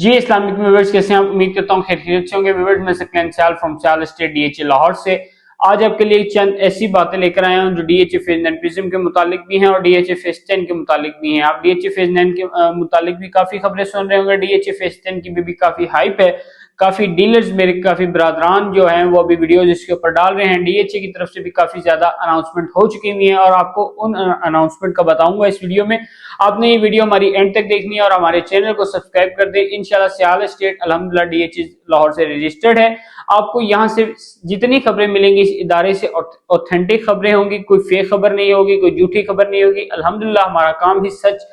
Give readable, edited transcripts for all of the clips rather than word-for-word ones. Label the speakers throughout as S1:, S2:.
S1: जी अस्सलाम वालेकुम व्यूअर्स, कैसे हैं आप? उम्मीद करता हूँ खैरियत से होंगे। व्यूअर्स मैं Saqlain Sayal from Sayal state DHA Lahore से आज आपके लिए चंद ऐसी बातें लेकर आया हूँ जो डीएचए फेज 9 प्रिज्म के मुतालिक भी हैं और डीएचए फेज 10 के मुतालिक भी हैं। आप डीएचए फेज 9 के मुतालिक भी काफी खबरें सुन रहे होंगे, डीएचए फेज 10 की भी काफी हाइप है। काफी डीलर्स मेरे काफी बरादरान जो हैं वो अभी वीडियोज इसके ऊपर डाल रहे हैं। डीएचए की तरफ से भी काफी ज्यादा अनाउंसमेंट हो चुकी हुई है और आपको उन अनाउंसमेंट का बताऊंगा इस वीडियो में। आपने ये वीडियो हमारी एंड तक देखनी है और हमारे चैनल को सब्सक्राइब कर दें। इंशाल्लाह सयाल स्टेट अल्हम्दुलिल्लाह डीएचए लाहौर से रजिस्टर्ड है। आपको यहाँ से जितनी खबरें मिलेंगी इस इदारे से ऑथेंटिक खबरें होंगी, कोई फेक खबर नहीं होगी, कोई झूठी खबर नहीं होगी। अल्हम्दुलिल्लाह हमारा काम ही सच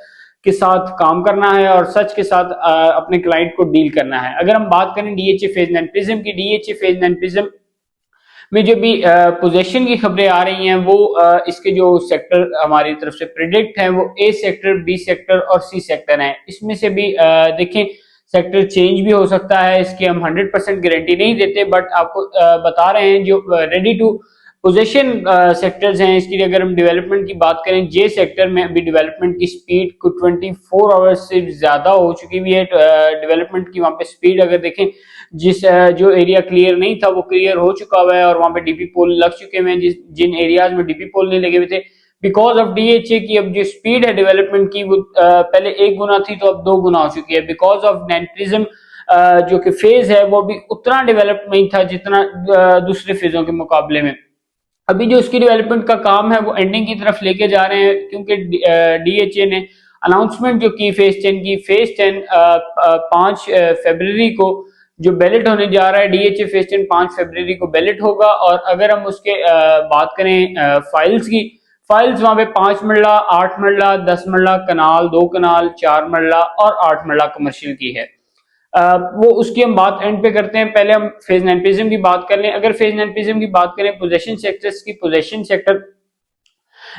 S1: के साथ काम करना है और सच के साथ अपने क्लाइंट को डील करना है। अगर हम बात करें डीएचए फेज 9 प्रिज्म की, डीएचए फेज 9 प्रिज्म में जो भी पोजीशन की खबरें आ रही हैं वो इसके जो सेक्टर हमारी तरफ से प्रिडिक्ट है वो ए सेक्टर, बी सेक्टर और सी सेक्टर है। इसमें से भी देखें सेक्टर चेंज भी हो सकता है, इसकी हम 100% गारंटी नहीं देते, बट आपको बता रहे हैं जो रेडी टू पोजीशन सेक्टर्स हैं। इसकी अगर हम डेवलपमेंट की बात करें, जे सेक्टर में अभी डेवलपमेंट की स्पीड को 24 आवर्स से ज्यादा हो चुकी हुई है। डेवलपमेंट की वहां पे स्पीड अगर देखें, जिस जो एरिया क्लियर नहीं था वो क्लियर हो चुका हुआ है और वहां पे डीपी पोल लग चुके हैं। जिन एरियाज में डीपी पोल नहीं लगे हुए थे, बिकॉज ऑफ डीएचए की अब जो स्पीड है डेवलपमेंट की वो पहले 1 गुना थी तो अब 2 गुना हो चुकी है। बिकॉज ऑफ प्रिज्म जो कि फेज है वो भी उतना डेवलप नहीं था जितना दूसरे फेजों के मुकाबले में। अभी जो इसकी डेवलपमेंट का काम है वो एंडिंग की तरफ लेके जा रहे हैं, क्योंकि डीएचए ने अनाउंसमेंट जो की फेज 10 की, फेज 10 5 फरवरी को जो बैलेट होने जा रहा है। डीएचए फेज 10 5 फरवरी को बैलेट होगा। और अगर हम उसके बात करें फाइल्स की, फाइल्स वहां पे 5 मरला, 8 मरला, 10 मरला कनाल, 2 कनाल, 4 मरला और 8 मरला कमर्शियल की है। वो उसकी हम बात एंड पे करते हैं। पहले हम फेज 9 प्रिज्म की बात कर लें। अगर फेज 9 प्रिज्म की बात करें पोजीशन सेक्टर्स की, पोजीशन सेक्टर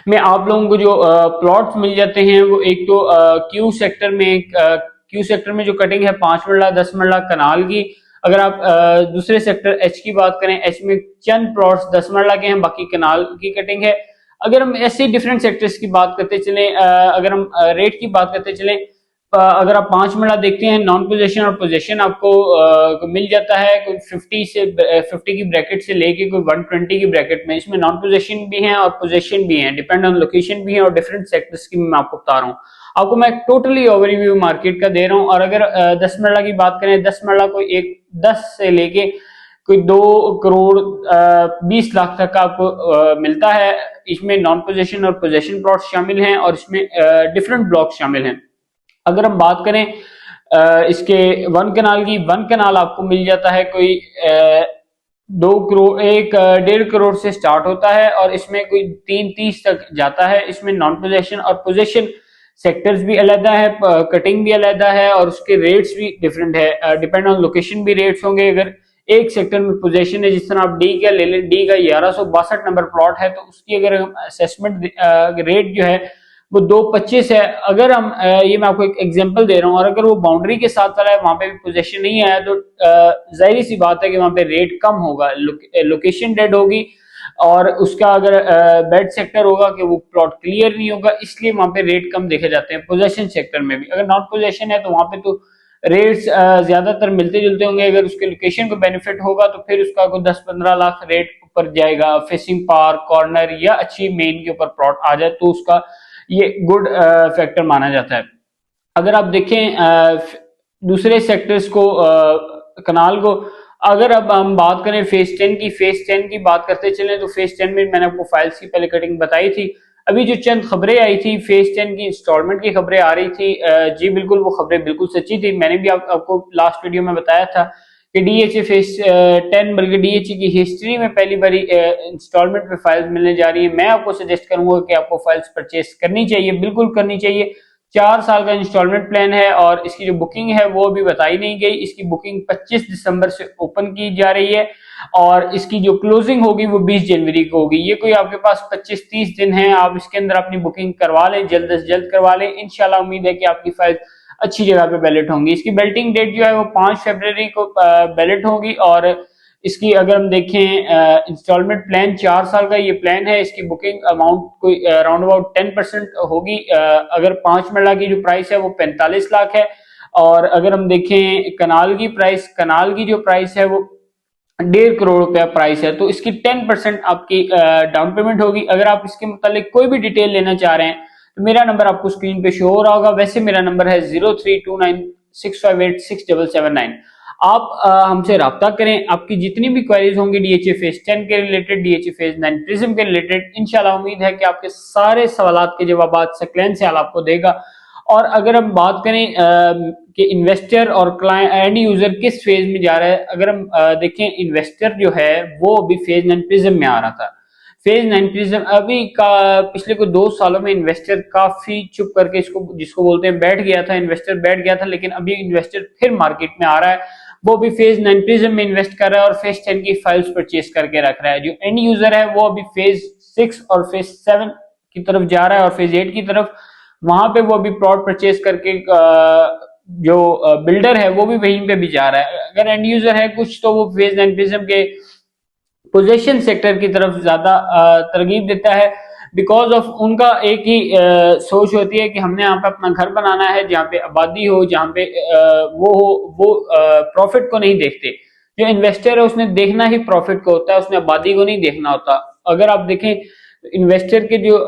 S1: में आप लोगों को जो प्लॉट्स मिल जाते हैं वो एक तो क्यू सेक्टर में, क्यू सेक्टर में जो कटिंग है 5 मरला 10 मरला कनाल की। अगर आप दूसरे सेक्टर एच की बात करें, एच में चंद प्लॉट्स 10 मरला के हैं, बाकी कनाल की कटिंग है। अगर हम ऐसे डिफरेंट सेक्टर्स की बात करते चले, अगर हम रेट की बात करते चले, अगर आप 5 मरला देखते हैं, नॉन पोजीशन और पोजीशन आपको मिल जाता है कोई 50 की ब्रैकेट से लेके कोई 120 की ब्रैकेट में। इसमें नॉन पोजीशन भी हैं और पोजीशन भी हैं, डिपेंड ऑन लोकेशन भी है और डिफरेंट सेक्टर्स की मैं आपको बता रहा हूँ। आपको मैं टोटली ओवरव्यू मार्केट का दे रहा हूँ। और अगर 10 मरला की बात करें, 10 मरला कोई 10 से लेके कोई 2 करोड़ 20 लाख तक का आपको मिलता है। इसमें नॉन पोजीशन और पोजीशन प्लॉट शामिल हैं और इसमें डिफरेंट ब्लॉक शामिल हैं। अगर हम बात करें इसके 1 कनाल की, 1 कनाल आपको मिल जाता है कोई 2 करोड़, 1.5 करोड़ से स्टार्ट होता है और इसमें कोई 330 तक जाता है। इसमें नॉन पोजीशन और पोजीशन सेक्टर्स भी अलग है, कटिंग भी अलग है और उसके रेट्स भी डिफरेंट है, डिपेंड ऑन लोकेशन भी रेट्स होंगे। अगर एक सेक्टर में पोजीशन है, जिस तरह आप डी का ले लें, डी का 1162 नंबर प्लॉट है तो उसकी अगर हम असेसमेंट रेट जो है वो 225 है। अगर हम ये मैं आपको एक एग्जांपल दे रहा हूँ, और अगर वो बाउंड्री के साथ चला है, वहां पे भी पोजीशन नहीं आया तो जाहिर सी बात है कि वहां पे रेट कम होगा, लोकेशन डेड होगी और उसका अगर बेड सेक्टर होगा कि वो प्लॉट क्लियर नहीं होगा, इसलिए वहां पे रेट कम देखे जाते हैं। पोजीशन सेक्टर में भी अगर नॉन पोजीशन है तो वहां पे तो रेट्स ज्यादातर मिलते जुलते होंगे। अगर उसके लोकेशन को बेनिफिट होगा तो फिर उसका कोई 10-15 लाख रेट ऊपर जाएगा। फेसिंग पार्क, कॉर्नर या अच्छी मेन के ऊपर प्लॉट आ जाए तो उसका ये गुड फैक्टर माना जाता है। अगर आप देखें दूसरे सेक्टर्स को, कनाल को, अगर अब हम बात करें फेज 10 की, फेज 10 की बात करते चले तो फेज 10 में मैंने आपको फाइल्स की पहले कटिंग बताई थी। अभी जो चंद खबरें आई थी फेज 10 की, इंस्टॉलमेंट की खबरें आ रही थी, जी बिल्कुल वो खबरें बिल्कुल सच्ची थी। मैंने भी आपको लास्ट वीडियो में बताया था कि डीएचए फेज 10 बल्कि डीएचए की हिस्ट्री में पहली बारी इंस्टॉलमेंट पे फाइल्स मिलने जा रही है। मैं आपको सजेस्ट करूंगा कि आपको फाइल्स परचेस करनी चाहिए, बिल्कुल करनी चाहिए। 4 साल का इंस्टॉलमेंट प्लान है और इसकी जो बुकिंग है वो अभी बताई नहीं गई। इसकी बुकिंग 25 दिसंबर से ओपन की जा रही है और इसकी जो क्लोजिंग होगी वो 20 जनवरी को होगी। ये कोई आपके पास 25-30 दिन है, आप इसके अंदर अपनी बुकिंग करवा लें, जल्द से जल्द करवा लें। इंशाल्लाह उम्मीद है कि आपकी फाइल अच्छी जगह पे बैलेट होंगी। इसकी बेल्टिंग डेट जो है वो 5 फरवरी को बैलेट होगी। और इसकी अगर हम देखें इंस्टॉलमेंट प्लान 4 साल का ये प्लान है। इसकी बुकिंग अमाउंट कोई अराउंड अबाउट 10% होगी। अगर 5 मरला की जो प्राइस है वो 45 लाख है और अगर हम देखें कनाल की जो प्राइस है वो 1.5 करोड़ रुपया प्राइस है, तो इसकी 10% आपकी डाउन पेमेंट होगी। अगर आप इसके मुतालिक कोई भी डिटेल लेना चाह रहे हैं तो मेरा नंबर आपको स्क्रीन पे शो हो रहा होगा। वैसे मेरा नंबर है 0329658679। आप हमसे रब्ता करें, आपकी जितनी भी क्वेरीज होंगी डीएचए फेज 10 के रिलेटेड, डीएचए फेज 9 प्रिज्म के रिलेटेड, इंशाल्लाह उम्मीद है कि आपके सारे सवालात के जवाब सकलैन सयाल आपको देगा। और अगर हम बात करें कि इन्वेस्टर और क्लाइंट एंड यूजर किस फेज में जा रहा है, अगर हम देखें इन्वेस्टर जो है वो अभी फेज 9 प्रिज्म में आ रहा था। फेज 9 प्रिज्म अभी का पिछले को 2 सालों में इन्वेस्टर काफी चुप करके इसको जिसको बोलते हैं बैठ गया था, इन्वेस्टर बैठ गया था, लेकिन अभी इन्वेस्टर फिर मार्केट में आ रहा है। वो भी फेज 9 प्रिज्म में इन्वेस्ट कर रहा है और फेज 10 की फाइल्स परचेज करके रख रहा है। जो एंड यूजर है वो अभी फेज 6 और फेज 7 की तरफ जा रहा है और फेज 8 की तरफ, वहां पे वो अभी प्लॉट परचेज करके जो बिल्डर है वो भी वहीं पे भी जा रहा है। अगर एंड यूजर है कुछ तो वो फेज 9 प्रिज्म के पोजेशन सेक्टर की तरफ ज्यादा तरगीब देता है, बिकॉज ऑफ उनका एक ही सोच होती है कि हमने यहाँ पे अपना घर बनाना है जहाँ पे आबादी हो, जहाँ पे वो प्रॉफिट को नहीं देखते। जो इन्वेस्टर है उसने देखना ही प्रॉफिट को होता है, उसने आबादी को नहीं देखना होता। अगर आप देखें इन्वेस्टर की जो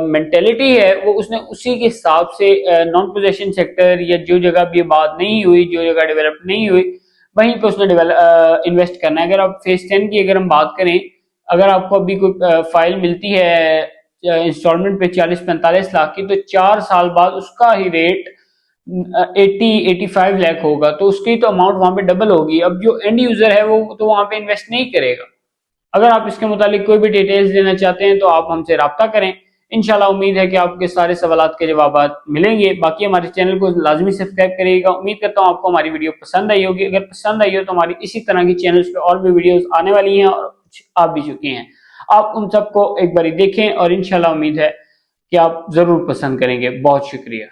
S1: मेंटेलिटी है वो उसने उसी के हिसाब से नॉन पोजेशन सेक्टर या जो जगह भी आबाद नहीं हुई, जो जगह डेवलप नहीं हुई, वहीं पे उसने इन्वेस्ट करना है। अगर आप फेज 10 की अगर हम बात करें, अगर आपको अभी कोई फाइल मिलती है इंस्टॉलमेंट पे 40-45 लाख की, तो 4 साल बाद उसका ही रेट 80-85 लाख होगा, तो उसकी तो अमाउंट वहां पे डबल होगी। अब जो एंड यूजर है वो तो वहां पे इन्वेस्ट नहीं करेगा। अगर आप इसके मुतालिक कोई भी डिटेल्स देना चाहते हैं तो आप हमसे रब्ता करें। इंशाल्लाह उम्मीद है कि आपके सारे सवालात के जवाब मिलेंगे। बाकी हमारे चैनल को लाजमी सब्सक्राइब करिएगा। उम्मीद करता हूँ आपको हमारी वीडियो पसंद आई होगी। अगर पसंद आई हो तो हमारी इसी तरह की चैनल्स पे और भी वीडियोस आने वाली हैं और कुछ आ भी चुकी हैं। आप उन सबको एक बार देखें और इंशाल्लाह उम्मीद है कि आप जरूर पसंद करेंगे। बहुत शुक्रिया।